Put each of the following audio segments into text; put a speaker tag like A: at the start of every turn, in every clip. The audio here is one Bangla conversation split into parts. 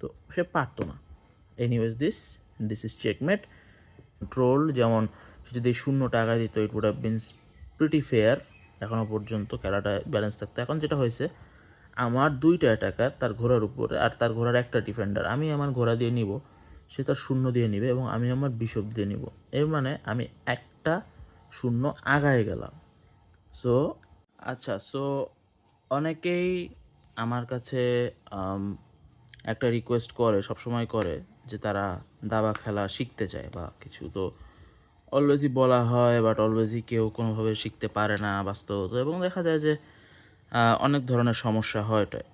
A: তো সে পারতো না। Anyways this is checkmate. Control যেমন সে যদি 0 টাকা দিত, it would have been pretty fair, এখনও পর্যন্ত খেলাটা ব্যালেন্স থাকতো। এখন যেটা হয়েছে, আমার 2টা অ্যাটাকার তার ঘোড়ার উপরে, আর তার ঘোড়ার একটা ডিফেন্ডার, আমি আমার ঘোড়া দিয়ে নিব, সে তার 0 দিয়ে নিবে, এবং আমি আমার বিশপ দিয়ে নিব। এর মানে আমি একটা 0 আগায় গেলাম। সো সো অনেকেই আমার কাছে একটা রিকোয়েস্ট করে, সবসময় করে, যে তারা দাবা খেলা শিখতে চায় বা কিছু। তো অলওয়েজই বলা হয়, বাট অলওয়েজই কেউ কোনোভাবে শিখতে পারে না বাস্তবত, এবং দেখা যায় যে অনেক ধরনের সমস্যা হয় এটায়।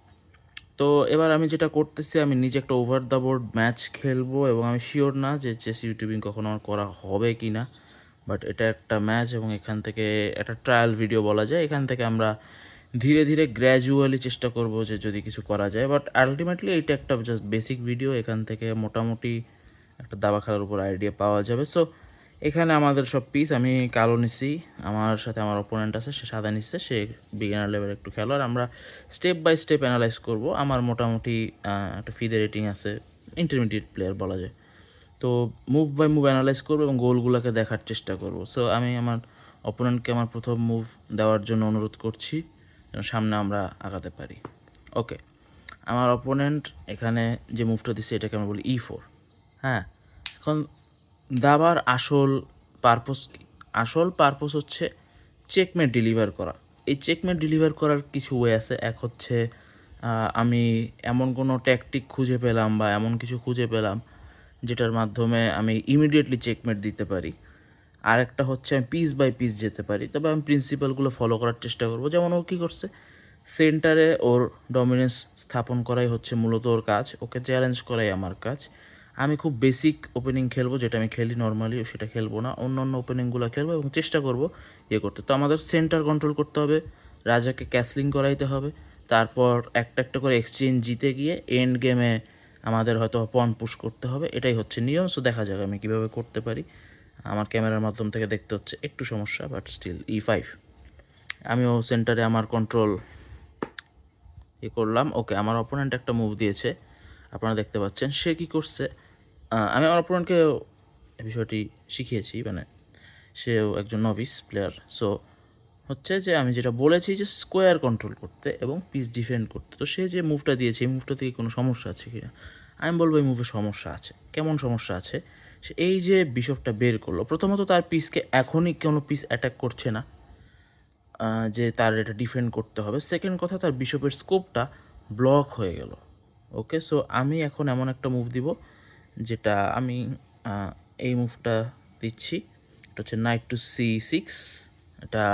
A: তো এবার আমি যেটা করতেছি, আমি নিজে একটা ওভার দ্য বোর্ড ম্যাচ খেলবো, এবং আমি শিওর না যে চেস ইউটিউবিং কখনো আমার করা হবে কি না, বাট এটা একটা ম্যাচ, এবং এখান থেকে একটা ট্রায়াল ভিডিও বলা যায়। এখান থেকে আমরা ধীরে ধীরে গ্র্যাজুয়ালি চেষ্টা করব যে যদি কিছু করা যায়, বাট আলটিমেটলি এটা একটা জাস্ট বেসিক ভিডিও। এখান থেকে মোটামুটি একটা দাবা খেলার উপর আইডিয়া পাওয়া যাবে। সো এখানে আমাদের সব পিস, আমি কালো নিছি, আমার সাথে আমার অপোনেন্ট আছে, সে সাদা নিচ্ছে, সে বিগিনার লেভেল একটু খেলোয়াড়। আমরা স্টেপ বাই স্টেপ অ্যানালাইজ করব। আমার মোটামুটি একটা ফিদে রেটিং আছে, ইন্টারমিডিয়েট প্লেয়ার বলা যায়। তো মুভ বাই মুভ অ্যানালাইজ করবো এবং গোলগুলোকে দেখার চেষ্টা করব। সো আমি আমার অপোনেন্টকে আমার প্রথম মুভ দেওয়ার জন্য অনুরোধ করছি, যেন সামনে আমরা আগাতে পারি। ওকে, আমার অপোনেন্ট এখানে যে মুভটা দিচ্ছে এটাকে আমরা বলি E4। হ্যাঁ, এখন দাবার আসল পারপোজ কী? আসল পারপোজ হচ্ছে চেকমেট ডেলিভার করা। এই চেকমেট ডেলিভার করার কিছু ওয়ে আছে। এক হচ্ছে আমি এমন কোনো ট্যাকটিক খুঁজে পেলাম বা এমন কিছু খুঁজে পেলাম যেটার মাধ্যমে আমি ইমিডিয়েটলি চেকমেট দিতে পারি। আরেকটা হচ্ছে আমি পিস বাই পিস যেতে পারি, তবে আমি প্রিন্সিপালগুলো ফলো করার চেষ্টা করব। যেমন ও কী করছে, সেন্টারে ওর ডমিনেন্স স্থাপন করাই হচ্ছে মূলত ওর কাজ, ওকে চ্যালেঞ্জ করাই আমার কাজ। আমি খুব বেসিক ওপেনিং খেলবো, যেটা আমি খেলি নর্মালি, সেটা খেলবো না, অন্য অন্য ওপেনিংগুলো খেলবো এবং চেষ্টা করব ইয়ে করতে। তো আমাদের সেন্টার কন্ট্রোল করতে হবে, রাজাকে ক্যাসলিং করাইতে হবে, তারপর একটা একটা করে এক্সচেঞ্জ জিতে গিয়ে এন্ড গেমে আমাদের হয়তো পন পুশ করতে হবে। এটাই হচ্ছে নিয়ম। সো দেখা যাক আমি কীভাবে করতে পারি। আমার ক্যামেরার মাধ্যম থেকে দেখতে হচ্ছে একটু সমস্যা, বাট স্টিল E5। আমিও সেন্টারে আমার কন্ট্রোল করলাম। ওকে, আমার অপোনেন্ট একটা মুভ দিয়েছে, আপনারা দেখতে পাচ্ছেন। সে কী করছে, আমি আমার অপোনেন্টকে বিষয়টি শিখিয়েছি, মানে সেও একজন নভিস প্লেয়ার। সো হচ্ছে যে আমি যেটা বলেছি যে স্কোয়ার কন্ট্রোল করতে এবং পিস ডিফেন্ড করতে। তো সে যে মুভটা দিয়েছে, এই মুভটা থেকে কোনো সমস্যা আছে কি না? আমি বলবো এই মুভে সমস্যা আছে। কেমন সমস্যা আছে? সে এই যে বিশপটা বের করলো, প্রথমত তার পিসকে এখনই কোনো পিস অ্যাটাক করছে না, যে তার এটা ডিফেন্ড করতে হবে। সেকেন্ড কথা, তার বিশপের স্কোপটা ব্লক হয়ে গেল। ওকে, সো আমি এখন এমন একটা মুভ দিব, যেটা আমি এই মুভটা দিচ্ছি। এটা হচ্ছে নাইট টু C6। এটা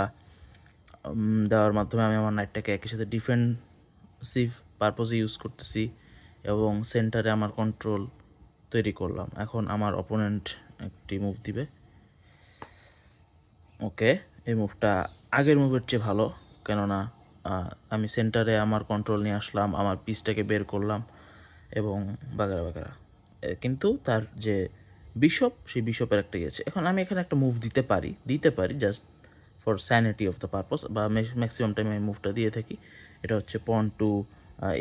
A: দেওয়ার মাধ্যমে আমি আমার নাইটটাকে একই সাথে ডিফেন্সিভ পারপোজে ইউজ করতেছি এবং সেন্টারে আমার কন্ট্রোল তৈরি করলাম। এখন আমার অপোনেন্ট একটি মুভ দিবে। ওকে, এই মুভটা আগের মুভের চেয়ে ভালো, কেননা আমি সেন্টারে আমার কন্ট্রোল নিয়ে আসলাম, আমার পিসটাকে বের করলাম এবং বাগেরা বাগেরা। কিন্তু তার যে বিশপ, সেই বিশপের একটা গেছে। এখন আমি এখানে একটা মুভ দিতে পারি just for sanity of the purpose, বা ম্যাক্সিমাম টাইমে আমি মুভটা দিয়ে থাকি। এটা হচ্ছে পন টু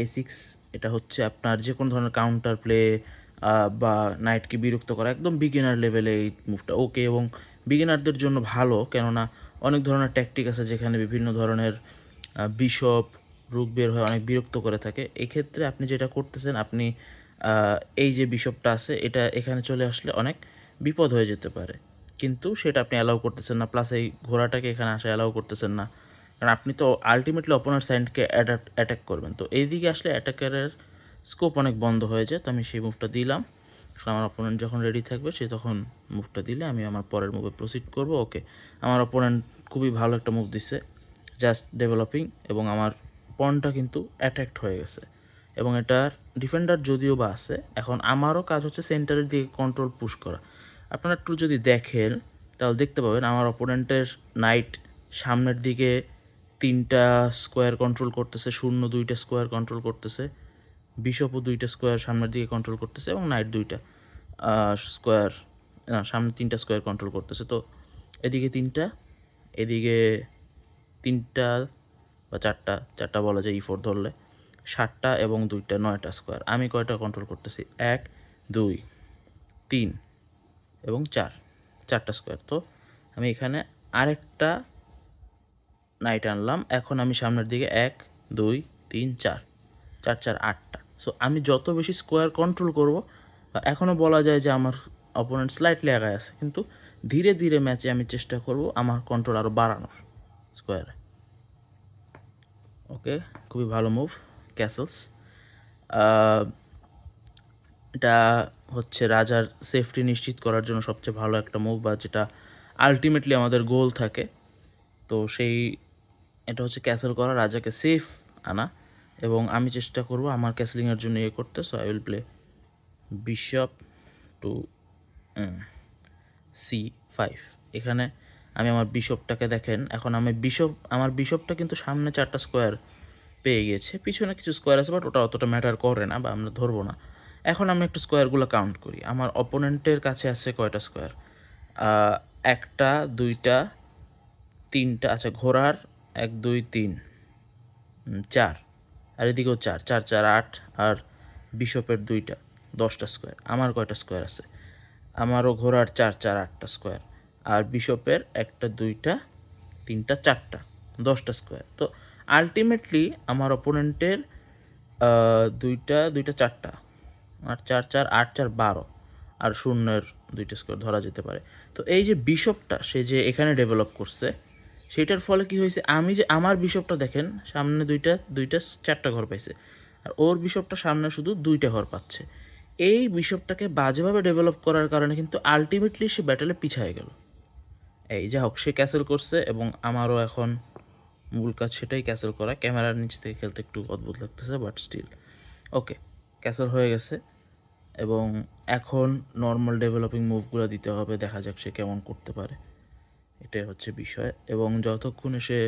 A: A6। এটা হচ্ছে আপনার যে কোনো ধরনের কাউন্টার প্লে বা নাইটকে বিরক্ত করা, একদম বিগিনার লেভেলে এই মুভটা ওকে, এবং বিগিনারদের জন্য ভালো, কেননা অনেক ধরনের ট্যাকটিক আছে যেখানে বিভিন্ন ধরনের বিশপ রুক বের হয়ে অনেক বিরক্ত করে থাকে। এক্ষেত্রে আপনি যেটা করতেছেন, আপনি এই যে বিশপটা আছে, এটা এখানে চলে আসলে অনেক বিপদ হয়ে যেতে পারে, কিন্তু সেটা আপনি অ্যালাউ করতেছেন না, প্লাস এই ঘোড়াটাকে এখানে আসা অ্যালাউ করতেছেন না, কারণ আপনি তো আলটিমেটলি অপোনার সাইডকে অ্যাটাক করবেন। তো এইদিকে আসলে অ্যাটাকারের স্কোপ অনেক বন্ধ হয়ে যায়। তো আমি সেই মুভটা দিলাম। আমার অপোনেন্ট যখন রেডি থাকবে, সে তখন মুভটা দিলে আমি আমার পরের মুভে প্রসিড করব। ওকে, আমার অপোনেন্ট খুবই ভালো একটা মুভ দিছে, জাস্ট ডেভেলপিং, এবং আমার পনটা কিন্তু অ্যাট্যাক্ট হয়ে গেছে, এবং এটার ডিফেন্ডার যদিও বা আছে। এখন আমারও কাজ হচ্ছে সেন্টারের দিকে কন্ট্রোল পুশ করা। আপনারা একটু যদি দেখেন তাহলে দেখতে পাবেন আমার অপোনেন্টের নাইট সামনের দিকে 3টা স্কোয়ার কন্ট্রোল করতেছে, 2টা স্কোয়ার কন্ট্রোল করতেছে, বিশপও 2টা স্কোয়ার সামনের দিকে কন্ট্রোল করতেছে, এবং নাইট 2টা স্কোয়ার, সামনে 3টা স্কোয়ার কন্ট্রোল করতেছে। তো এদিকে 3টা, এদিকে 3টা বা 4টা বলা যায় E4 ধরলে। 7টা এবং 2টা 9টা স্কোয়ার। আমি কয়টা কন্ট্রোল করতেছি? 1 2 3 এবং 4টা স্কোয়ার। তো আমি এখানে আরেকটা নাইট আনলাম। এখন আমি সামনের দিকে 1 2 3 4 4 4 8টা। সো আমি যত বেশি স্কোয়ার কন্ট্রোল করব, এখনও বলা যায় যে আমার অপোনেন্ট স্লাইটলি আগায় আছে, কিন্তু ধীরে ধীরে ম্যাচে আমি চেষ্টা করব আমার কন্ট্রোল আরও বাড়ানোর স্কোয়ারে। ওকে, খুবই ভালো মুভ ক্যাসেলস। এটা হচ্ছে রাজার সেফটি নিশ্চিত করার জন্য সবচেয়ে ভালো একটা মুভ, বা যেটা আলটিমেটলি আমাদের গোল থাকে। তো এটা হচ্ছে ক্যাসেল করা, রাজাকে সেফ আনা, এবং আমি চেষ্টা করব আমার ক্যাসলিংয়ের জন্য করতে। So I will play bishop to C5। এখানে আমি আমার বিশপটাকে দেখেন, এখন আমার বিশপটা কিন্তু সামনে 4টা স্কোয়ার পেয়ে গিয়েছে, পিছনে কিছু স্কোয়ার আছে, বাট ওটা অতটা ম্যাটার করে না বা আমরা ধরবো না। এখন আমি একটু স্কোয়ারগুলো কাউন্ট করি। আমার অপোনেন্টের কাছে আছে কয়টা স্কোয়ার? 1টা 2টা 3টা, আচ্ছা ঘোড়ার 1 2 3 4, আর এদিকেও 4 4 4 8, আর বিশপের 2টা 10টা স্কোয়ার। আমার কয়টা স্কোয়ার আছে? আমারও ঘোড়ার 4 4 8টা স্কোয়ার, আর বিশপের 1টা 2টা 3টা 4টা 10টা স্কোয়ার। তো আলটিমেটলি আমার অপোনেন্টের 2টা 2টা 4টা, আর 4 4 8 4 12, আর শূন্যের 2টা স্কোয়ার ধরা যেতে পারে। তো এই যে বিশপটা সে যে এখানে ডেভেলপ করছে, সেটার ফলে কি হয়েছে, আমার বিশপটা দেখেন সামনে 2টা 4টা ঘর পাইছে, আর ওর বিশপটা সামনে শুধু 2টা ঘর পাচ্ছে। এই বিশপটাকে বাজেভাবে ডেভেলপ করার কারণে কিন্তু আলটিমেটলি সে ব্যাটেলে পিছায় গেল। এই যা হোক, সে ক্যাসেল করছে, এবং আমারও এখন মূল কাজ সেটাই, ক্যাসেল করা। ক্যামেরার নিচ থেকে খেলতে একটু অদ্ভুত লাগতেছে, বাট স্টিল ওকে, ক্যাসেল হয়ে গেছে। এবং এখন নর্মাল ডেভেলপিং মুভগুলো দিতে হবে, দেখা যাক সে কেমন করতে পারে, এটাই হচ্ছে বিষয়। এবং যতক্ষণে সে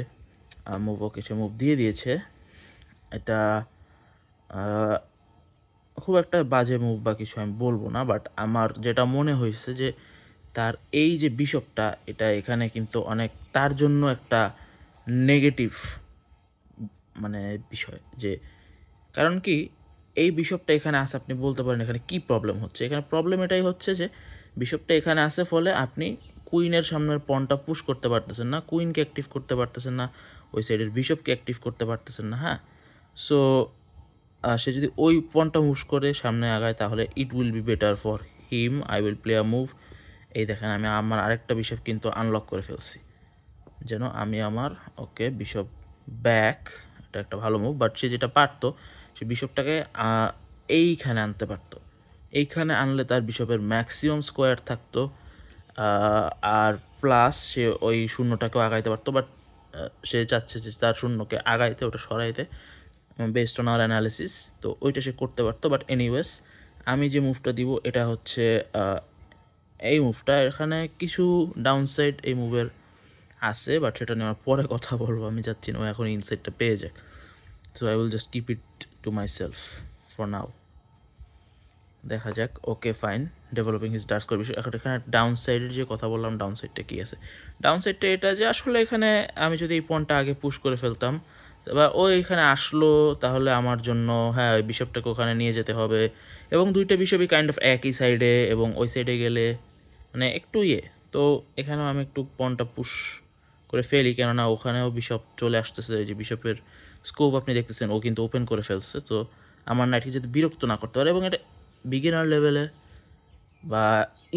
A: মুভ দিয়ে দিয়েছে, এটা খুব একটা বাজে মুভ বা কিছু আমি বলবো না, বাট আমার যেটা মনে হয়েছে যে তার এই যে বিশপটা, এটা এখানে কিন্তু অনেক তার জন্য একটা নেগেটিভ মানে বিষয়। যে কারণ কি, এই বিশপটা এখানে আসে, আপনি বলতে পারেন এখানে কি প্রবলেম হচ্ছে। এখানে প্রবলেম এটাই হচ্ছে যে বিশপটা এখানে আসে, ফলে আপনি কুইনের সামনের পনটা পুশ করতে পারতেছেন না, কুইনকে অ্যাক্টিভ করতে পারতেছেন না, ওই সাইডের বিশপকে অ্যাক্টিভ করতে পারতেছেন না। হ্যাঁ, সো সে যদি ওই পনটা পুশ করে সামনে আগায়, তাহলে ইট will be better for him. I will play a move. এই দেখেন, আমি আমার আরেকটা বিশপ কিন্তু আনলক করে ফেলছি, যেন আমি আমার ওকে বিশপ ব্যাক, এটা একটা ভালো মুভ। বাট সে যেটা পারতো, সে বিশপটাকে এইখানে আনতে পারতো। এইখানে আনলে তার বিশপের ম্যাক্সিমাম স্কোয়ার থাকতো, আর প্লাস সে ওই শূন্যটাকেও আগাইতে পারতো। বাট সে চাচ্ছে যে তার শূন্যকে আগাইতে, ওটা সরাইতে, বেসড অন আওয়ার অ্যানালিসিস। তো ওইটা সে করতে পারতো। বাট এনিওয়েজ, আমি যে মুভটা দিব এটা হচ্ছে এই মুভটা। এখানে কিছু ডাউনসাইড এই মুভের আছে, বাট সেটা নিয়ে আমার পরে কথা বলবো। আমি চাচ্ছি না এখন ইনসাইটটা পেয়ে যাক। So I will just keep it to my self for now. দেখা যাক। Okay fine, developing his dark score বিষয়। এখন এখানে ডাউন সাইডের যে কথা বললাম, ডাউন সাইডটা কী আছে? ডাউন সাইডটা এটা যে আসলে এখানে আমি যদি এই পয়েন্টটা আগে পুশ করে ফেলতাম, বা ও এখানে আসলো, তাহলে আমার জন্য হ্যাঁ ওই বিশপটাকে ওখানে নিয়ে যেতে হবে, এবং দুইটা বিশপই কাইন্ড অফ একই সাইডে, এবং ওই সাইডে গেলে মানে একটু তো এখানেও আমি একটু পয়েন্টটা পুশ করে ফেলি, কেননা ওখানেও বিশপ চলে আসতেছে। যে বিশপের স্কোপ আপনি দেখতেছেন, ও কিন্তু ওপেন করে ফেলছে। তো আমার নাইটকে যাতে বিরক্ত না করতে পারে, এবং এটা বিগিনার লেভেলে বা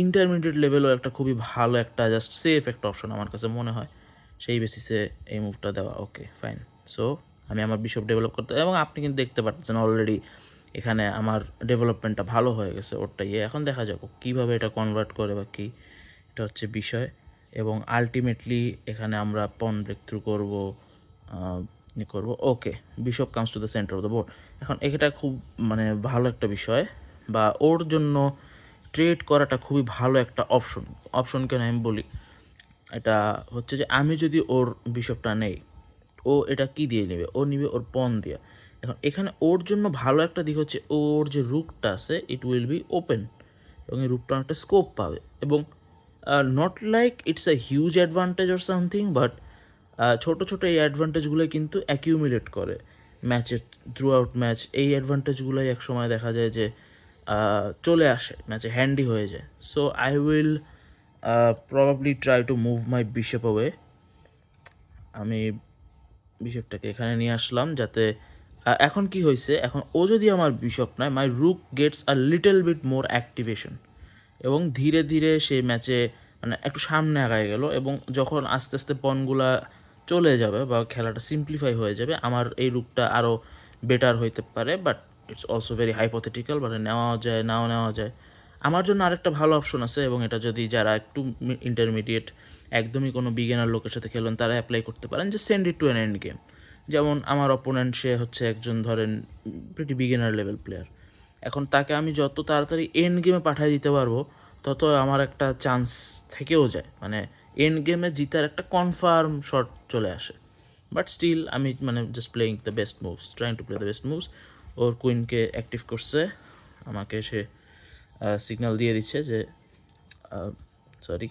A: ইন্টারমিডিয়েট লেভেলও একটা খুবই ভালো একটা জাস্ট সেফ একটা অপশন আমার কাছে মনে হয়, সেই বেসিসে এই মুভটা দেওয়া। Okay fine. সো আমি আমার বিশপ ডেভেলপ করতে, এবং আপনি কিন্তু দেখতে পাচ্ছেন অলরেডি এখানে আমার ডেভেলপমেন্টটা ভালো হয়ে গেছে ওরটা এখন দেখা যাক কীভাবে এটা কনভার্ট করে বা কী, এটা হচ্ছে বিষয়। এবং আলটিমেটলি এখানে আমরা পন ব্রেক থ্রু করবো। Okay, bishop comes to the center of the board. এখন এটা খুব ভালো একটা বিষয়, বা ওর জন্য ট্রেড করাটা খুবই ভালো একটা অপশন কেন আমি বলি, এটা হচ্ছে যে আমি যদি ওর বিশপটা নেই, ও এটা কি দিয়ে নেবে? ও নিবে ওর পন দিয়ে। এখন এখানে ওর জন্য ভালো একটা দিক হচ্ছে, ওর যে রুকটা আছে ইট উইল বি ওপেন, এবং এই রুকটা একটা স্কোপ পাবে। এবং not like it's a huge advantage or something, but ছোটো ছোটো এই অ্যাডভান্টেজগুলো কিন্তু অ্যাকিউমুলেট করে। ম্যাচের থ্রু আউট ম্যাচ এই অ্যাডভান্টেজগুলোই এক সময় দেখা যায় যে চলে আসে, ম্যাচে হ্যান্ডি হয়ে যায়। So I will probably try to move my bishop away. আমি বিশপটাকে এখানে নিয়ে আসলাম যাতে এখন কি হয়েছে, এখন ও যদি আমার বিশপ নেয়, my rook gets a little bit more activation, এবং ধীরে ধীরে সে ম্যাচে মানে একটু সামনে আগায় গেল, এবং যখন আস্তে আস্তে পনগুলা চলে যাবে বা খেলাটা সিম্পলিফাই হয়ে যাবে, আমার এই রুকটা আরও বেটার হইতে পারে। But it's also very hypothetical, মানে নেওয়া যায় নাও নেওয়া যায়। আমার জন্য আরেকটা ভালো অপশন আছে, এবং এটা যদি যারা একটু ইন্টারমিডিয়েট একদমই কোনো বিগিনার লোকের সাথে খেলেন তারা অ্যাপ্লাই করতে পারেন, যে send it to an end game. যেমন আমার অপোনেন্ট সে হচ্ছে একজন ধরেন প্রিটি বিগিনার লেভেল প্লেয়ার, এখন তাকে আমি যত তাড়াতাড়ি এন্ড গেমে পাঠিয়ে দিতে পারবো তত আমার একটা চান্স থেকেও যায়, মানে এন্ড গেমে জিতার একটা কনফার্ম শট চলে আসে। বাট স্টিল আমি মানে just playing the best moves, trying to play the best moves. ওর কুইনকে অ্যাক্টিভ করছে, আমাকে সে সিগন্যাল দিয়ে দিচ্ছে যে সরি।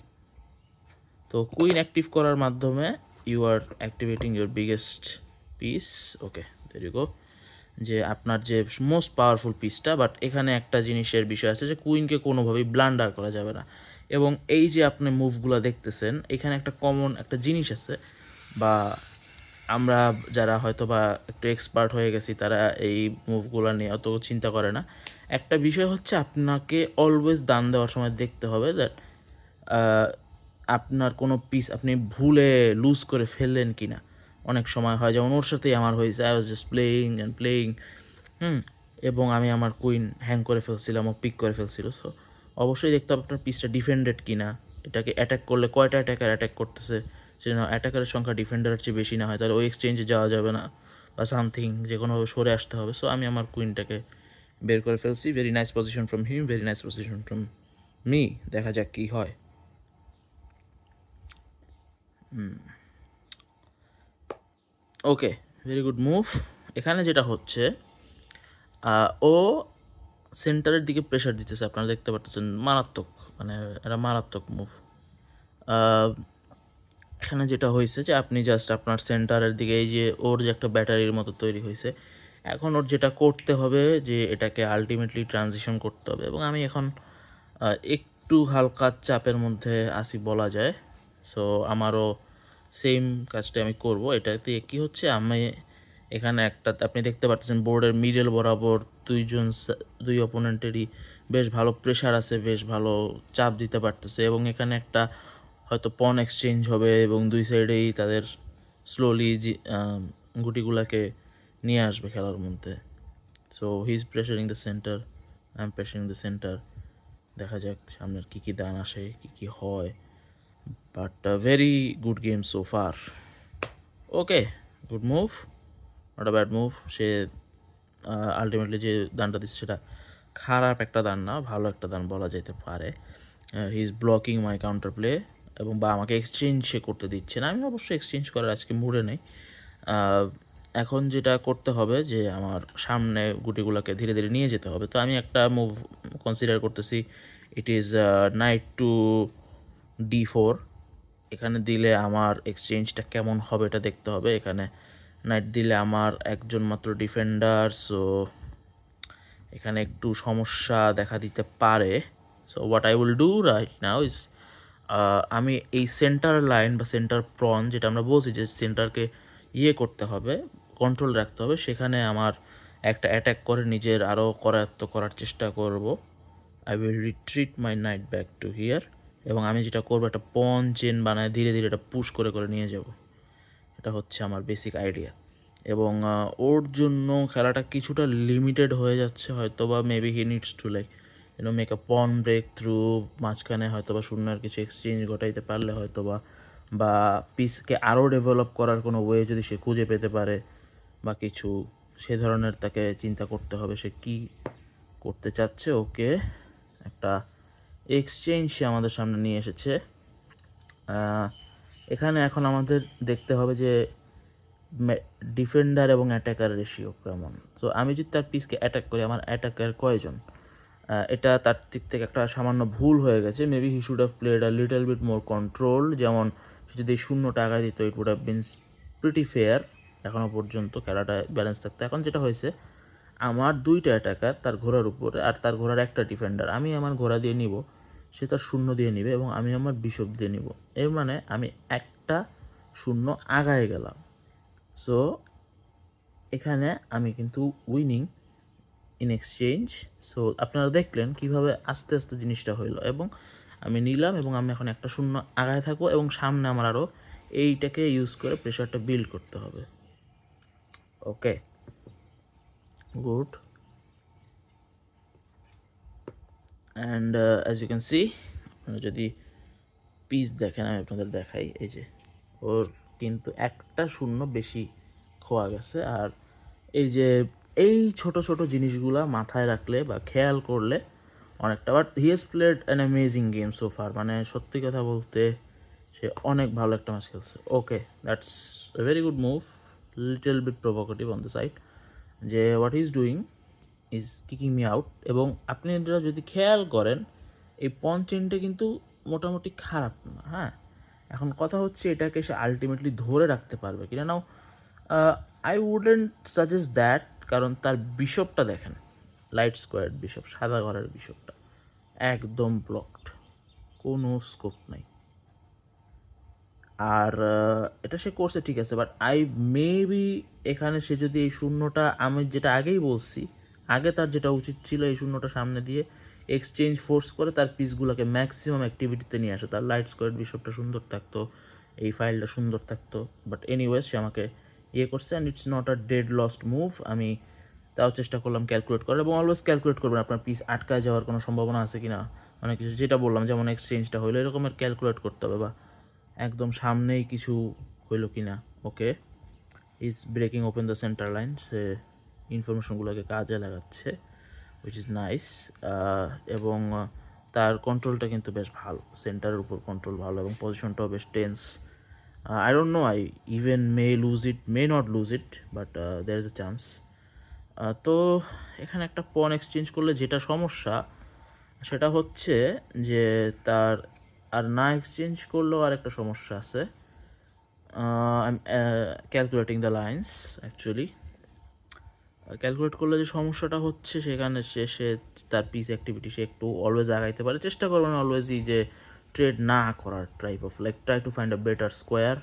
A: তো কুইন অ্যাক্টিভ করার মাধ্যমে you are activating your biggest piece. Okay, there you go, যে আপনার যে মোস্ট পাওয়ারফুল পিসটা। বাট এখানে একটা জিনিসের বিষয় আছে যে কুইনকে কোনোভাবেই ব্লান্ডার করা যাবে না। এবং এই যে আপনি মুভগুলো দেখতেছেন, এখানে একটা কমন একটা জিনিস আছে, বা আমরা যারা হয়তো বা একটু এক্সপার্ট হয়ে গেছি তারা এই মুভগুলো নিয়ে অত চিন্তা করে না। একটা বিষয় হচ্ছে আপনাকে অলওয়েজ দান দেওয়ার সময় দেখতে হবে দ্যাট আপনার কোনো পিস আপনি ভুলে লুজ করে ফেললেন কি না। অনেক সময় হয়, যেমন ওর সাথেই আমার হয়েছে, I was just playing and playing, এবং আমি আমার কুইন হ্যাং করে ফেলছিলাম, ও পিক করে ফেলছিল। সো অবশ্যই দেখতে হবে আপনার পিসটা ডিফেন্ডেড কি না, এটাকে অ্যাটাক করলে কয়টা অ্যাটাকার অ্যাটাক করতেছে, যেন অ্যাটাকারের সংখ্যা ডিফেন্ডারের চেয়ে বেশি না হয়, তাহলে ওই এক্সচেঞ্জে যাওয়া যাবে না বা সামথিং, যে কোনোভাবে সরে আসতে হবে। সো আমি আমার কুইনটাকে বের করে ফেলছি। Very nice position from him, very nice position from me. দেখা যাক কী হয়। ওকে, ভেরি গুড মুভ। এখানে যেটা হচ্ছে ও সেন্টারের দিকে প্রেশার দিতেছে, আপনারা দেখতে পাচ্ছেন, মারাত্মক, মানে এটা মারাত্মক মুভ। এখানে যেটা হয়েছে যে আপনি জাস্ট আপনার সেন্টারের দিকে, এই যে ওর যে একটা ব্যাটারির মতো তৈরি হয়েছে, এখন ওর যেটা করতে হবে যে এটাকে আলটিমেটলি ট্রানজিশন করতে হবে, এবং আমি এখন একটু হালকা চাপের মধ্যে আসি বলা যায়। সো আমারও সেম কাজটা আমি করব। এটাতে কী হচ্ছে, আমি এখানে একটা, আপনি দেখতে পাচ্ছেন বোর্ডের মিডল বরাবর দুই অপোনেন্টেরই বেশ ভালো প্রেশার আছে, বেশ ভালো চাপ দিতে পারতেছে, এবং এখানে একটা হয়তো পন এক্সচেঞ্জ হবে, এবং দুই সাইডেই তাদের স্লোলি গুটিগুলাকে নিয়ে আসবে খেলার মধ্যে। So he is pressuring the center, I am pressuring the center. দেখা যাক সামনের কী কী দান আসে, কী কী হয়। But very good game so far. Okay, good move, not a bad move. Say ultimately যে দানটা দিচ্ছে সেটা খারাপ একটা দান না, ভালো একটা দান বলা যেতে পারে। He is blocking my counter play, এবং বা আমাকে এক্সচেঞ্জ সে করতে দিচ্ছে না। আমি অবশ্যই এক্সচেঞ্জ করার আজকে মুডে নেই। এখন যেটা করতে হবে যে আমার সামনে গুটিগুলোকে ধীরে ধীরে নিয়ে যেতে হবে। তো আমি একটা মুভ কনসিডার করতেছি, it is night two D4। এখানে দিলে আমার এক্সচেঞ্জটা কেমন হবে এটা দেখতে হবে। এখানে নাইট দিলে আমার একজন মাত্র ডিফেন্ডার, সো এখানে একটু সমস্যা দেখা দিতে পারে। So what I will do right now is, আমি এই সেন্টার লাইন বা সেন্টার প্রন, যেটা আমরা বলছি যে সেন্টারকে করতে হবে, কন্ট্রোল রাখতে হবে, সেখানে আমার একটা অ্যাটাক করে নিজের আরও করায়ত্ত করার চেষ্টা করব। I will retreat my night back to here, এবং আমি যেটা করবো একটা পন চেন বানায় ধীরে ধীরে এটা পুশ করে করে নিয়ে যাব। এটা হচ্ছে আমার বেসিক আইডিয়া। এবং ওর জন্য খেলাটা কিছুটা লিমিটেড হয়ে যাচ্ছে, হয়তো বা maybe he needs to like make a পন ব্রেক থ্রু, মাঝখানে হয়তো বা শূন্যের কিছু এক্সচেঞ্জ ঘটাইতে পারলে হয়তো বা পিসকে আরও ডেভেলপ করার কোনো ওয়ে যদি সে খুঁজে পেতে পারে বা কিছু, সে ধরনের তাকে চিন্তা করতে হবে সে কী করতে চাচ্ছে। ওকে, একটা এক্সচেঞ্জ সে আমাদের সামনে নিয়ে এসেছে। এখানে এখন আমাদের দেখতে হবে যে ডিফেন্ডার এবং অ্যাটাকার রেশিও কেমন। সো আমি যদি তার পিসকে অ্যাটাক করি, আমার অ্যাটাকার কয়জন, এটা তার দিক থেকে একটা সামান্য ভুল হয়ে গেছে। Maybe he should have played a little bit more control. যেমন সে যদি 0 টাকা দিত, it would have been pretty fair, এখনও পর্যন্ত খেলাটা ব্যালেন্স থাকতো। এখন যেটা হয়েছে, আমার 2টা অ্যাটাকার তার ঘোড়ার উপরে, আর তার ঘোড়ার একটা ডিফেন্ডার। আমি আমার ঘোড়া দিয়ে নিব, সে তার শূন্য দিয়ে নিবে, এবং আমি আমার বিশপ দিয়ে নিব। এর মানে আমি একটা শূন্য আগায় গেলাম। সো এখানে আমি কিন্তু উইনিং ইন এক্সচেঞ্জ। সো আপনারা দেখলেন কিভাবে আস্তে আস্তে জিনিসটা হইলো, এবং আমি নিলাম, এবং আমি এখন একটা শূন্য আগায় থাকবো, এবং সামনে আমার আরও এইটাকে ইউজ করে প্রেশারটা বিল্ড করতে হবে। Okay, good. And as you can see, আপনারা যদি পিস দেখেন, আমি আপনাদের দেখাই, এই যে ওর কিন্তু একটা শূন্য বেশি খোয়া গেছে। আর এই যে এই ছোট ছোট জিনিসগুলা মাথায় রাখলে বা খেয়াল করলে অনেকটা, but he has played an amazing game so far. মানে সত্যি কথা বলতে সে অনেক ভালো একটা ম্যাচ খেলছে। Okay, that's a very good move, little bit provocative on the side, যে what is doing is kicking me out. এবং আপনি এটা যদি খেয়াল করেন, এই পন চেনটা কিন্তু মোটামুটি খারাপ না। হ্যাঁ, এখন কথা হচ্ছে এটাকে সে আলটিমেটলি ধরে রাখতে পারবে কিনা। Now I wouldn't suggest that, কারণ তার বিশপটা দেখেন, লাইট স্কোয়ার বিশপ, সাদা ঘরের বিশপটা একদম ব্লকড, কোনো স্কোপ নাই। আর এটা সে করছে ঠিক আছে, বাট আই মেবি এখানে সে যদি এই শূন্যটা, আমি যেটা আগেই বলছি, আগে তার যেটা উচিত ছিল এই শূন্যটা সামনে দিয়ে এক্সচেঞ্জ ফোর্স করে তার পিসগুলোকে ম্যাক্সিমাম অ্যাক্টিভিটিতে নিয়ে আসে, তার লাইট স্কোয়ার বিশপটা সুন্দর থাকতো, এই ফাইলটা সুন্দর থাকতো। বাট এনিওয়েজ সে আমাকে করছে, and it's not a dead lost move. আমি তাও চেষ্টা করলাম ক্যালকুলেট করার, এবং অলওয়েজ ক্যালকুলেট করবেন আপনার পিস আটকায় যাওয়ার কোনো সম্ভাবনা আছে কি না। অনেক কিছু যেটা বললাম, যেমন এক্সচেঞ্জটা হইলো, এরকমের ক্যালকুলেট করতে হবে, বা একদম সামনেই কিছু হইলো কি না। Okay, is breaking open the center line, সে ইনফরমেশনগুলোকে কাজে লাগাচ্ছে, উইচ ইজ নাইস। এবং তার কন্ট্রোলটা কিন্তু বেশ ভালো, সেন্টারের উপর কন্ট্রোল ভালো, এবং পজিশনটাও বেশ tense. I don't know, I even may lose it, may not lose it, but there is a chance. তো এখানে একটা পন এক্সচেঞ্জ করলে যেটা সমস্যা, সেটা হচ্ছে যে তার আর না এক্সচেঞ্জ করলেও আর একটা সমস্যা আছে। Calculating the lines actually, calculate করলে যে সমস্যাটা হচ্ছে, সেখানে সে তার পিস অ্যাক্টিভিটি সে একটু অলওয়েজ আগাইতে পারে, চেষ্টা করবেন অলওয়েজই যে ট্রেড না করার, type of like try to find a better square.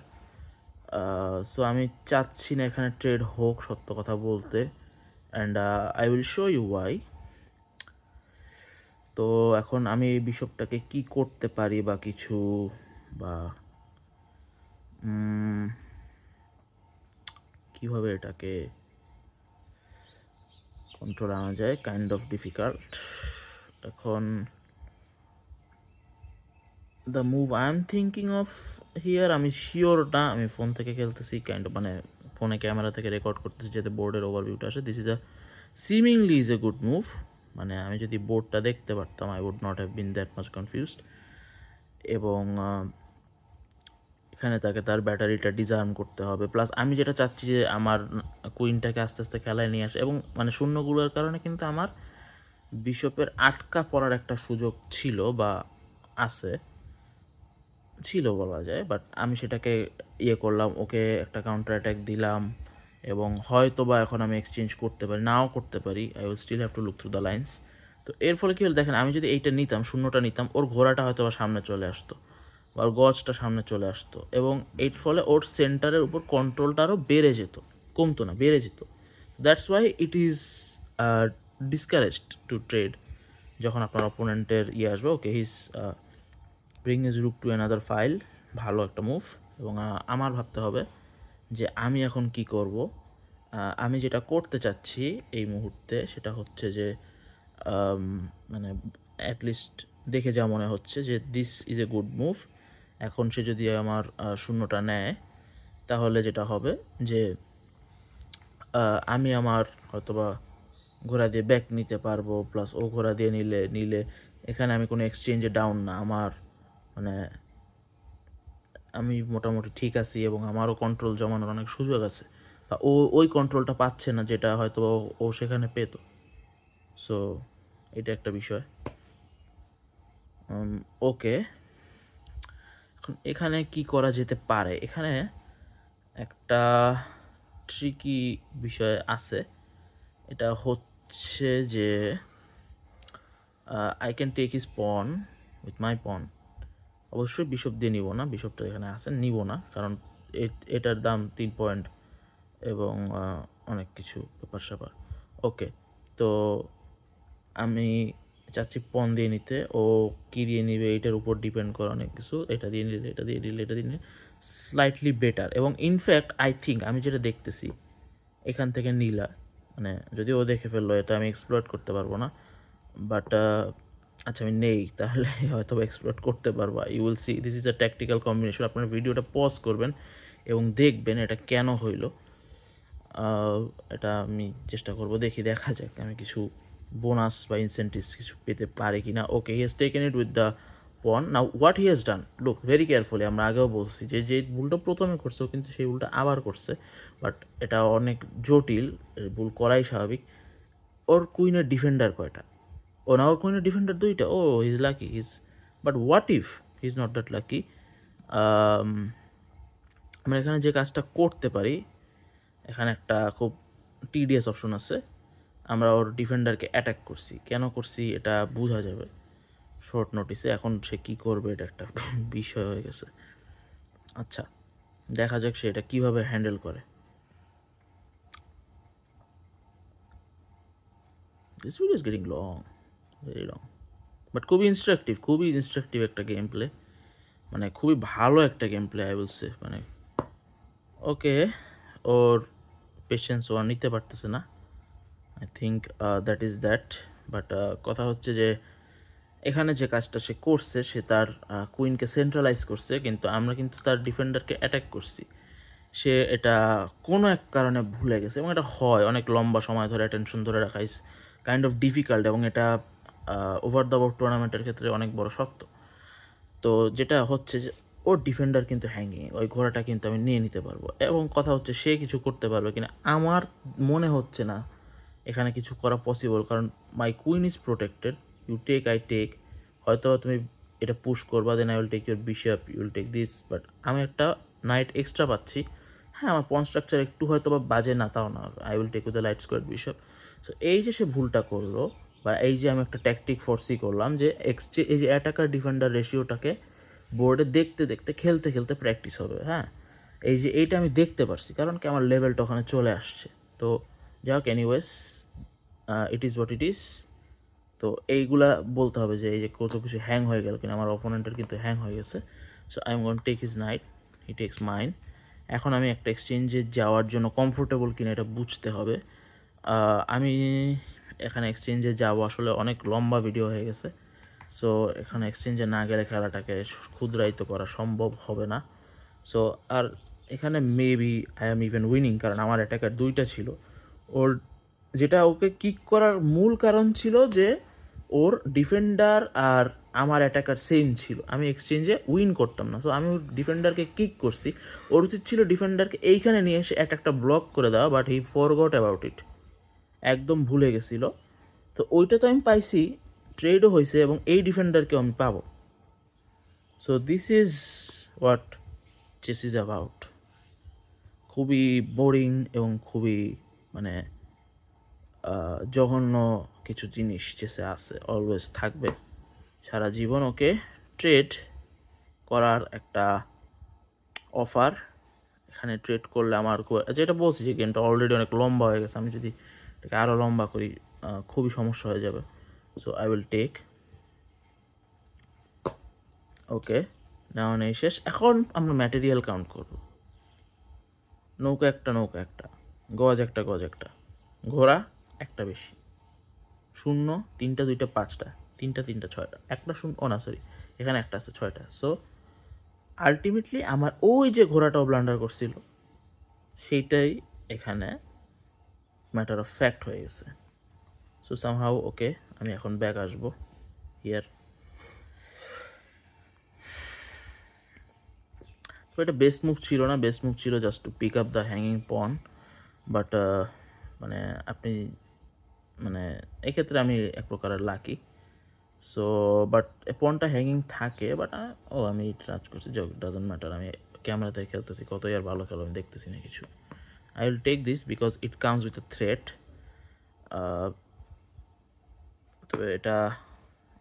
A: So আমি চাচ্ছি না এখানে ট্রেড হোক, সত্য কথা বলতে, and I will show you why. তো এখন আমি এই বিশপটাকে কি করতে পারি, বা কিছু, বা কিভাবে এটাকে কন্ট্রোল আনা যায়, কাইন্ড অফ ডিফিকাল্ট। এখন the move I am thinking of here, আমি শিওর না, আমি ফোন থেকে খেলতেছি, কাইন্ড অফ মানে ফোনে ক্যামেরা থেকে রেকর্ড করতেছি যাতে বোর্ডের ওভারভিউটা আসে। This is a seemingly is a good move, মানে আমি যদি বোর্ডটা দেখতে পারতাম, I would not have been that much confused. এবং এখানে তাকে তার ব্যাটারিটা ডিজার্ম করতে হবে, প্লাস আমি যেটা চাচ্ছি যে আমার কুইনটাকে আস্তে আস্তে খেলায় নিয়ে আসে, এবং মানে শূন্যগুলোর কারণে কিন্তু আমার বিশপের আটকা পড়ার একটা সুযোগ ছিল, বা আছে, ছিল বলা যায়। বাট আমি সেটাকে করলাম, ওকে একটা কাউন্টার অ্যাটাক দিলাম, এবং হয়তো বা এখন আমি এক্সচেঞ্জ করতে পারি, নাও করতে পারি, I will still have to look through the lines. তো এর ফলে কী হলো দেখেন, আমি যদি এইটা নিতাম, শূন্যটা নিতাম, ওর ঘোড়াটা হয়তো বা সামনে চলে আসতো, বা ওর গজটা সামনে চলে আসতো, এবং এর ফলে ওর সেন্টারের উপর কন্ট্রোলটা আরও বেড়ে যেত, কমতো না, বেড়ে যেত। That's why it is discouraged to trade যখন আপনার অপোনেন্টের আসবে। Okay, his bring is rook to another file, ভালো একটা মুভ। এবং আমার ভাবতে হবে যে আমি এখন কি করব। আমি যেটা করতে চাচ্ছি এই মুহূর্তে, সেটা হচ্ছে যে মানে অ্যাটলিস্ট দেখে যা মনে হচ্ছে যে this is a good move. এখন সে যদি আমার শূন্যটা নেয়, তাহলে যেটা হবে যে আমি আমার হয়তোবা ঘোড়া দিয়ে ব্যাক নিতে পারবো, প্লাস ও ঘোড়া দিয়ে নিলে এখানে আমি কোনো এক্সচেঞ্জে ডাউন না, আমার মানে আমি মোটামুটি ঠিক আছি, এবং আমারও কন্ট্রোল জমানোর অনেক সুযোগ আছে, বা ওই কন্ট্রোলটা পাচ্ছে না যেটা হয়তো ও সেখানে পেত। সো এটা একটা বিষয়। ওকে, এখন এখানে কি করা যেতে পারে, এখানে একটা ট্রিকি বিষয় আছে। এটা হচ্ছে যে আই ক্যান টেক হিজ পন উইথ মাই পন। অবশ্যই বিশপ দিয়ে নিব না, বিশপটা এখানে আছে নিব না, কারণ এটার দাম 3 পয়েন্ট এবং অনেক কিছু ব্যাপার স্যাপার। ওকে, তো আমি চাচ্ছি পন দিয়ে নিতে। ও কী দিয়ে নিবে এটার উপর ডিপেন্ড করে অনেক কিছু। এটা দিয়ে নিলে, এটা দিয়ে নিলে, এটা দিয়ে নিলে স্লাইটলি বেটার। এবং ইনফ্যাক্ট আই থিঙ্ক আমি যেটা দেখতেছি এখান থেকে নীলা, মানে যদি ও দেখে ফেললো এটা আমি এক্সপ্লয়েট করতে পারবো না, বাট আচ্ছা আমি নেই, তাহলে হয়তো এক্সপ্লয়েট করতে পারবো। You will see this is a tactical combination. আপনার ভিডিওটা পজ করবেন এবং দেখবেন এটা কেন হইলো। এটা আমি চেষ্টা করব, দেখা যাক আমি কিছু বোনাস বা ইনসেন্টিভস কিছু পেতে পারি কি না। Okay, he has taken it with the pawn. Now what he has done, look very carefully. আমরা আগেও বলছি যে যে ভুলটা প্রথমে করছে ও কিন্তু সেই ভুলটা আবার করছে, বাট এটা অনেক জটিল, ভুল করাই স্বাভাবিক। ওর কুইনের ডিফেন্ডার কয়টা? ও না, ওর কুইনের ডিফেন্ডার 2টা। ও is lucky, is, but what if he is not that lucky? আমরা এখানে যে কাজটা করতে পারি, এখানে একটা খুব টিডিএস অপশন আছে। আমরা ওর ডিফেন্ডারকে অ্যাটাক করছি, কেন করছি এটা বোঝা যাবে শর্ট নোটিসে। এখন সে কী করবে এটা একটা বিষয় হয়ে গেছে। আচ্ছা, দেখা যাক সে এটা কীভাবে হ্যান্ডেল করে। This video is getting long, very long, but খুবই ইনস্ট্রাকটিভ একটা গেম প্লে, মানে খুবই ভালো একটা game play I will say. মানে ওকে, ওর পেশেন্স ও নিতে পারতেছে না, I think that is that. But কথা হচ্ছে যে এখানে যে কাজটা সে করছে, সে তার কুইনকে সেন্ট্রালাইজ করছে, কিন্তু আমরা কিন্তু তার ডিফেন্ডারকে অ্যাটাক করছি। সে এটা কোনো এক কারণে ভুলে গেছে, এবং এটা হয় অনেক লম্বা সময় ধরে অ্যাটেনশন ধরে রাখা ইজ কাইন্ড অফ ডিফিকাল্ট, এবং এটা ওভার দ্য বোর্ড টুর্নামেন্টের ক্ষেত্রে অনেক বড় সত্য। তো যেটা হচ্ছে যে ওর ডিফেন্ডার কিন্তু হ্যাঙ্গিং, ওই ঘোড়াটা কিন্তু আমি নিয়ে নিতে পারবো, এবং কথা হচ্ছে সে কিছু করতে পারবে কিনা আমার মনে হচ্ছে না এখানে কিছু করা পসিবল, কারণ my queen is protected. You take, I take, হয়তো তুমি এটা পুশ করবা, then I will take your bishop, you will take this, but আমি একটা নাইট এক্সট্রা পাচ্ছি। হ্যাঁ, আমার পন স্ট্রাকচার একটু হয়তো বা বাজে না, তাও না, I will take with the light square bishop. So এই যে সে ভুলটা করলো, বা এই যে আমি একটা ট্যাকটিক ফোর্সই করলাম যে এই যে অ্যাটাকার ডিফেন্ডার রেশিওটাকে বোর্ডে দেখতে দেখতে খেলতে খেলতে প্র্যাকটিস হবে। হ্যাঁ, এই যে এইটা আমি দেখতে পারছি, কারণ কি আমার লেভেলটা ওখানে চলে আসছে। তো যাই হোক, anyways it is what it is. তো এইগুলা বলতে হবে যে এই যে কত কিছু হ্যাং হয়ে গেল কিনা, আমার অপোনেন্টের কিন্তু হ্যাং হয়ে গেছে। So I am going take his knight, he takes mine. এখন আমি একটা এক্সচেঞ্জে যাওয়ার জন্য কমফোর্টেবল কিনা এটা বুঝতে হবে। আমি এখানে এক্সচেঞ্জে যাবো, আসলে অনেক লম্বা ভিডিও হয়ে গেছে। সো এখানে এক্সচেঞ্জে না গেলে খেলাটাকে ক্ষুদ্রায়িত করা সম্ভব হবে না। সো আর এখানে maybe I am even winning, কারণ আমার অ্যাটাকার 2টা ছিল। ওর যেটা ওকে কিক করার মূল কারণ ছিল যে ওর ডিফেন্ডার আর আমার অ্যাটাকার সেম ছিল, আমি এক্সচেঞ্জে উইন করতাম না। সো আমি ওর ডিফেন্ডারকে কিক করছি, ওর উচিত ছিল ডিফেন্ডারকে এইখানে নিয়ে এসে অ্যাটাকটা ব্লক করে দেওয়া, but he forgot about it, একদম ভুলে গেছিলো। তো ওইটা তো আমি পাইছি, ট্রেডও হয়েছে, এবং এই ডিফেন্ডারকেও আমি পাবো। So this is what chess is about. খুবই বোরিং এবং খুবই মানে জঘন্য কিছু জিনিস চেসে আছে, অলওয়েজ থাকবে সারা জীবন। ওকে, ট্রেড করার একটা অফার, এখানে ট্রেড করলে আমার যেটা বলছি যে গেমটা অলরেডি অনেক লম্বা হয়ে গেছে, আমি যদি এটাকে আরও লম্বা করি খুবই সমস্যা হয়ে যাবে। So I will take. Okay, নেওয়া নেই শেষ। এখন আমরা ম্যাটেরিয়াল কাউন্ট করব। নৌকা একটা, গজ একটা, ঘোড়া একটা বেশি, 0, 3টা, 2টা, 5টা, 3টা, 3টা, 6টা, একটা 0, ও না সরি, এখানে একটা আছে 6টা। সো আলটিমেটলি আমার ওই যে ঘোড়াটাও ব্লান্ডার করছিল সেইটাই এখানে ম্যাটার অফ ফ্যাক্ট হয়ে গেছে। সো সামহাউ ওকে, আমি এখন ব্যাক আসবো হিয়ার। তো এটা বেস্ট মুভ ছিল না, বেস্ট মুভ ছিল just to pick up the hanging pawn, but মানে আপনি মানে এক্ষেত্রে আমি এক প্রকারের লাকি। সো বাট পনটা হ্যাঙ্গিং থাকে, বাট আমি টাচ করছি, ডাজন্ট ম্যাটার। আমি ক্যামেরাতে খেলতেছি, কতই আর ভালো খেলো আমি দেখতেছি না কিছু। I will take this because it comes with a threat. তবে এটা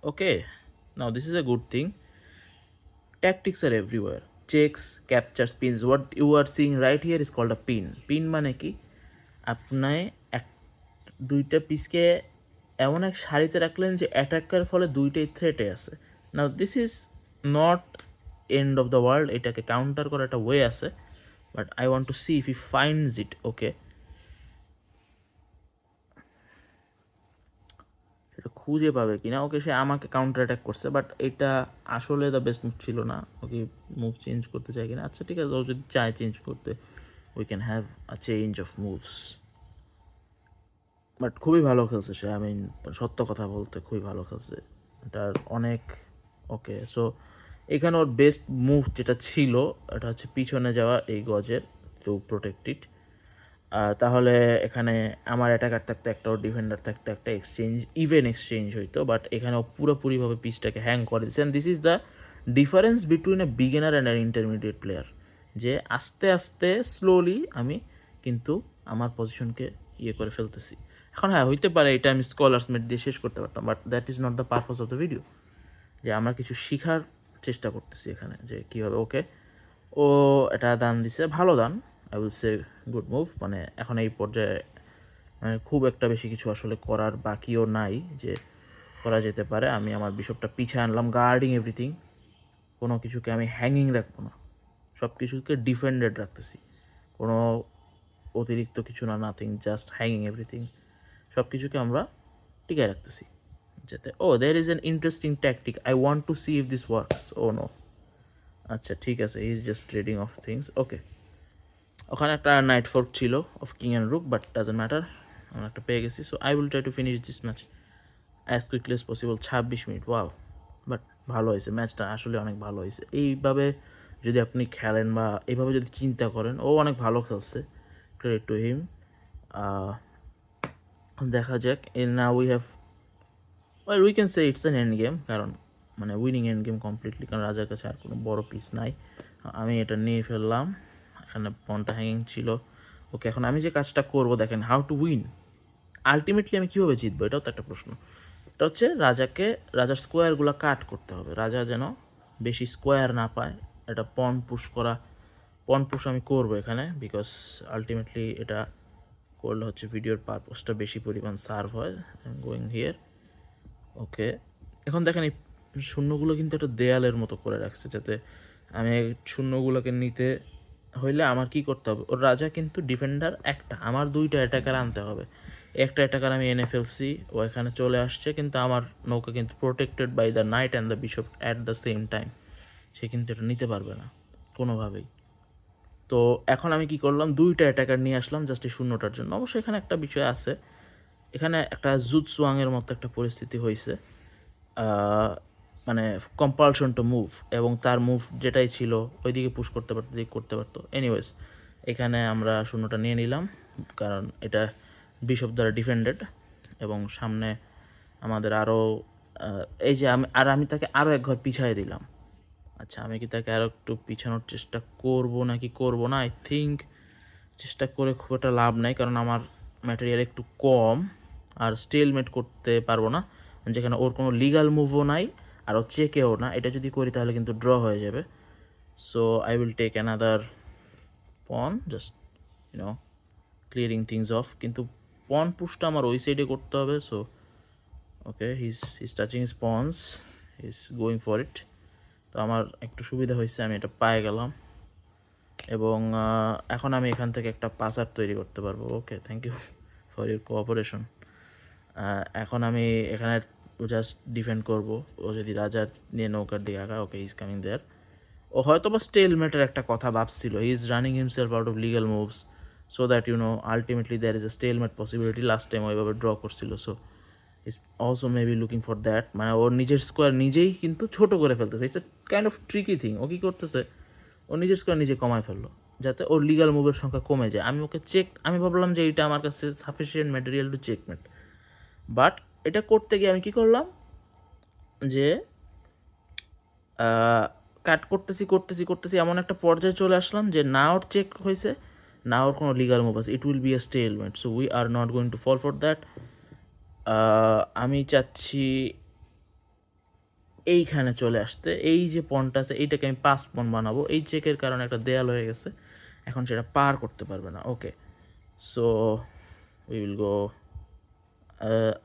A: okay. Now this is a good thing. Tactics are everywhere. Checks, capture, spins. What you are seeing right here is called a pin. Pin মানে কি, আপনি এক দুইটা পিসকে এমন এক সারিতে রাখলেন যে অ্যাটাকের ফলে দুইটাই থ্রেটে আছে। Now this is not end of the world, এটাকে কাউন্টার করার একটা ওয়ে আছে, but I want to see if he finds it. Okay, সেটা খুঁজে পাবে কিনা। ওকে, সে আমাকে কাউন্টার অ্যাটাক করছে, বাট এটা আসলে দ্য বেস্ট মুভ ছিল না। ওকে, মুভ চেঞ্জ করতে চাই কিনা। আচ্ছা ঠিক আছে, ও যদি চায় চেঞ্জ করতে, we can have a change of moves. But খুবই ভালো খেলছে সে, আমি সত্য কথা বলতে খুবই ভালো খেলছে এটার অনেক। ওকে, সো এখানে ওর বেস্ট মুভ যেটা ছিল এটা হচ্ছে পিছনে যাওয়া এই গজের, টু প্রোটেক্ট ইট। তাহলে এখানে আমার অ্যাটাকার থাকতে একটা, ওর ডিফেন্ডার থাকতে একটা, এক্সচেঞ্জ, ইভেন এক্সচেঞ্জ হইতো। বাট এখানে ও পুরোপুরিভাবে পিসটাকে হ্যাং করে দিচ্ছে। And this is the difference between A beginner and an intermediate player, যে আস্তে আস্তে স্লোলি আমি কিন্তু আমার পজিশনকে ইয়ে করে ফেলতেছি। এখন হ্যাঁ, হইতে পারে এটা আমি স্কলার্স মেট দিয়ে শেষ করতে পারতাম, but that is not the purpose of the video. যে আমরা কিছু শেখার চেষ্টা করতেছি এখানে, যে কীভাবে। ওকে, ও এটা দান দিছে, ভালো দান, I will say good move. মানে এখন এই পর্যায়ে মানে খুব একটা বেশি কিছু আসলে করার বাকিও নাই যে করা যেতে পারে। আমি আমার বিশপটা পিছিয়ে আনলাম, গার্ডিং এভরিথিং। কোনো কিছুকে আমি হ্যাঙ্গিং রাখবো না, সব কিছুকে ডিফেন্ডেড রাখতেছি, কোনো অতিরিক্ত কিছু না, নাথিং, জাস্ট হ্যাঙ্গিং এভরিথিং। সব কিছুকে আমরা টিকায় রাখতেছি যাতে। Oh there is an interesting tactic, I want to see if this works. Oh no, আচ্ছা ঠিক আছে, he is just trading off things. Okay, ওখানে একটা নাইট ফোর্ক ছিল of king and rook, but doesn't matter, আমরা একটা পেয়ে গেছি। So I will try to finish this match as quickly as possible. 26 minute, wow. But ভালো হয়েছে ম্যাচটা, আসলে অনেক ভালো হয়েছে। এইভাবে যদি আপনি খেলেন বা এইভাবে যদি চিন্তা করেন, ও অনেক ভালো খেলছে, ক্রেডিট টু হিম। দেখা যাক। না we have, well we can say it's an end game, কারণ মানে উইনিং এন্ড গেম কমপ্লিটলি, কারণ রাজার কাছে আর কোনো বড় পিস নাই। আমি এটা নিয়ে ফেললাম, এখানে পনটা হ্যাঙ্গিং ছিল। ওকে, এখন আমি যে কাজটা করবো, দেখেন, হাউ টু উইন। আলটিমেটলি আমি কীভাবে জিতবো, এটাও তো একটা প্রশ্ন। এটা হচ্ছে রাজার স্কোয়ারগুলো কাট করতে হবে, রাজা যেন বেশি স্কোয়ার না পায়। এটা পন পুশ করা, পন পুশ আমি করবো এখানে, বিকজ আলটিমেটলি এটা করলে হচ্ছে ভিডিওর পারপোজটা বেশি পরিমাণ সার্ভ হয়। Going here. ওকে, এখন দেখেন এই শূন্যগুলো কিন্তু একটা দেয়ালের মতো করে রাখছে, যাতে আমি শূন্যগুলোকে নিতে হইলে আমার কি করতে হবে। ওর রাজা কিন্তু ডিফেন্ডার একটা, আমার দুইটা অ্যাটাকার আনতে হবে। একটা অ্যাটাকার আমি এনে ফেলছি, ও এখানে চলে আসছে, কিন্তু আমার নৌকা কিন্তু protected by the knight and the bishop at the same time. সে কিন্তু এটা নিতে পারবে না কোনোভাবেই। তো এখন আমি কি করলাম, দুইটা অ্যাটাকার নিয়ে আসলাম জাস্ট এই শূন্যটার জন্য। অবশ্যই এখানে একটা বিষয় আছে, এখানে একটা জুৎসুয়াংয়ের মতো একটা পরিস্থিতি হয়েছে, মানে কম্পালশন টু মুভ, এবং তার মুভ যেটাই ছিল ওইদিকে পুশ করতে পারতো, দিকে করতে পারতো। এনিওয়েজ, এখানে আমরা শূন্যটা নিয়ে নিলাম, কারণ এটা বিশপ দ্বারা ডিফেন্ডেড, এবং সামনে আমাদের আরও এই যে আমি তাকে আরও এক ঘর পিছাই দিলাম। আচ্ছা, আমি কি তাকে আরও একটু পিছানোর চেষ্টা করব নাকি করব না? আই থিঙ্ক চেষ্টা করে খুব একটা লাভ নাই, কারণ আমার ম্যাটেরিয়াল একটু কম, আর স্টেলমেট করতে পারবো না, যেখানে ওর কোনো লিগাল মুভও নাই আর ও চেকেও না। এটা যদি করি তাহলে কিন্তু ড্র হয়ে যাবে। So I will take another pawn, just clearing things off. কিন্তু পন পুশটা আমার ওই সাইডে করতে হবে। So okay, he's touching his pawns, he's going for it. তো আমার একটু সুবিধা হয়েছে, আমি এটা পায়ে গেলাম, এবং এখন আমি এখান থেকে একটা পাসার তৈরি করতে পারবো। Okay, thank you for your cooperation. এখন আমি এখানে জাস্ট ডিফেন্ড করব। ও যদি রাজা নিয়ে নৌকার দিকে আঁকা, ওকে, ইজ কামিং দেয়ার। ও হয়তো বা স্টেলমেটের একটা কথা ভাবছিল, he is running himself out of legal moves so that ultimately there is a stalemate possibility. Last time ওইভাবে ড্র করছিল, so is also maybe looking for that. মানে ওর নিজের স্কোয়ার নিজেই কিন্তু ছোট করে ফেলতেছে। It's a kind of tricky thing. ও কী করতেছে, ও নিজের স্কোয়ার নিজে কমায় ফেললো যাতে ওর লিগাল মুভের সংখ্যা কমে যায়। আমি ভাবলাম যে এটা আমার কাছে sufficient material to checkmate, but এটা করতে গিয়ে আমি কী করলাম, যে কাট করতেছি এমন একটা পর্যায়ে চলে আসলাম যে না ওর চেক হয়েছে, না ওর কোনো লিগাল মুভ আছে, it will be a stalemate, so we are not going to fall for that. আমি চাচ্ছি এইখানে চলে আসতে, এই যে পনটা আছে এইটাকে আমি 5 পন বানাবো, এই চেকের কারণে একটা দেয়াল হয়ে গেছে, এখন সেটা পার করতে পারবে না। Okay, so we will go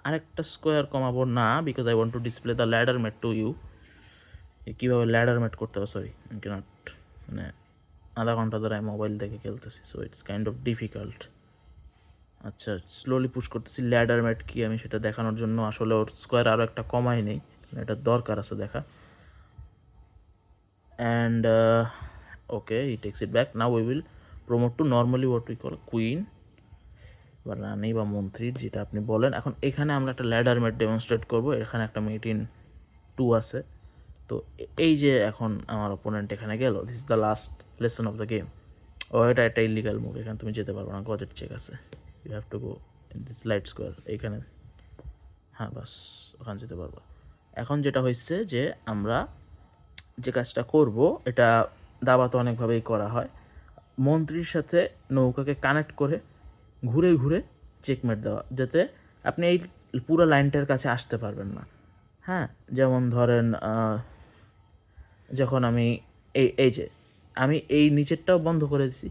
A: আরেকটা স্কোয়ার কমাবো না, because I want to display the ladder mate to you. কীভাবে ল্যাডার ম্যাট করতে হবে, সরি ক্যানট, মানে আধা ঘন্টা ধরে আমি মোবাইল দেখে খেলতেছি, so it's kind of difficult. আচ্ছা, স্লোলি পুশ করতেছি। ল্যাডার ম্যাট কি আমি সেটা দেখানোর জন্য আসলে ওর স্কোয়ার আরও একটা কমাই নেই, এটা দরকার আছে দেখা। And okay, he takes it back. Now we will promote to normally what we call queen বা রানী বা মন্ত্রীর, যেটা আপনি বলেন। এখন এখানে আমরা একটা ল্যাডার ম্যাট ডেমনস্ট্রেট করবো, এখানে একটা মেট ইন 2 আছে। তো এই যে এখন আমার অপোনেন্ট এখানে গেল, this is the last lesson of the game. ও এটা একটা ইলিগাল মুভ, এখানে তুমি যেতে পারবো না, গজেট চেক আছে, you have to go in this light square, এইখানে, হ্যাঁ বাস ওখানে যেতে পারবো। এখন যেটা হয়েছে যে আমরা যে কাজটা করব, এটা দাবাতে অনেকভাবেই করা হয়, মন্ত্রীর সাথে নৌকাকে কানেক্ট করে ঘুরে ঘুরে চেকমেট দেওয়া, যাতে আপনি এই পুরো লাইনটার কাছে আসতে পারবেন না। হ্যাঁ, যেমন ধরেন যখন আমি এই যে আমি এই নিচেরটাও বন্ধ করে দিছি,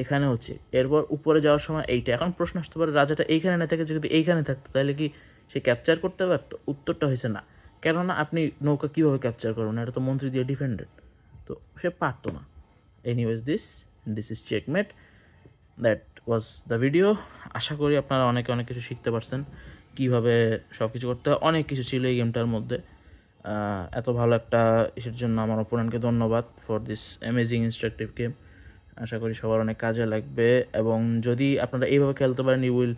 A: এখানে হচ্ছে, এরপর উপরে যাওয়ার সময় এইটা। এখন প্রশ্ন আসতে পারে, রাজাটা এইখানে না থেকে যদি এইখানে থাকতো তাহলে কি সে ক্যাপচার করতে পারতো? উত্তরটা হয়েছে না, কেননা আপনি নৌকা কীভাবে ক্যাপচার করবেন, এটা তো মন্ত্রী দিয়ে ডিফেন্ডেড, তো সে পারতো না। Anyways this is checkmate, that was the video. আশা করি আপনারা অনেক কিছু শিখতে পারছেন, কীভাবে সব কিছু করতে হয়, অনেক কিছু ছিল এই গেমটার মধ্যে। এত ভালো একটা ইসের জন্য আমার অপোনেন্টকে ধন্যবাদ for this amazing instructive game. আশা করি সবার অনেক কাজে লাগবে, এবং যদি আপনারা এইভাবে খেলতে পারেন ইউ উইল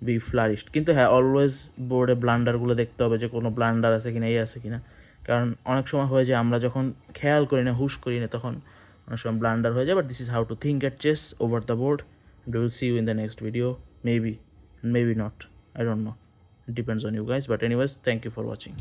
A: বি ফ্লারিশড। কিন্তু হ্যাঁ, অলওয়েজ বোর্ডে ব্লান্ডারগুলো দেখতে হবে, যে কোনো ব্লান্ডার আছে কিনা, এই আছে কিনা, কারণ অনেক সময় হয়ে যায় আমরা যখন খেয়াল করি না, হুশ করি না, তখন অনেক সময় ব্লান্ডার হয়ে যায়। But this is how to think at chess over the board. We will see you in the next video, maybe not, I don't know, it depends on you guys, but anyways, thank you for watching.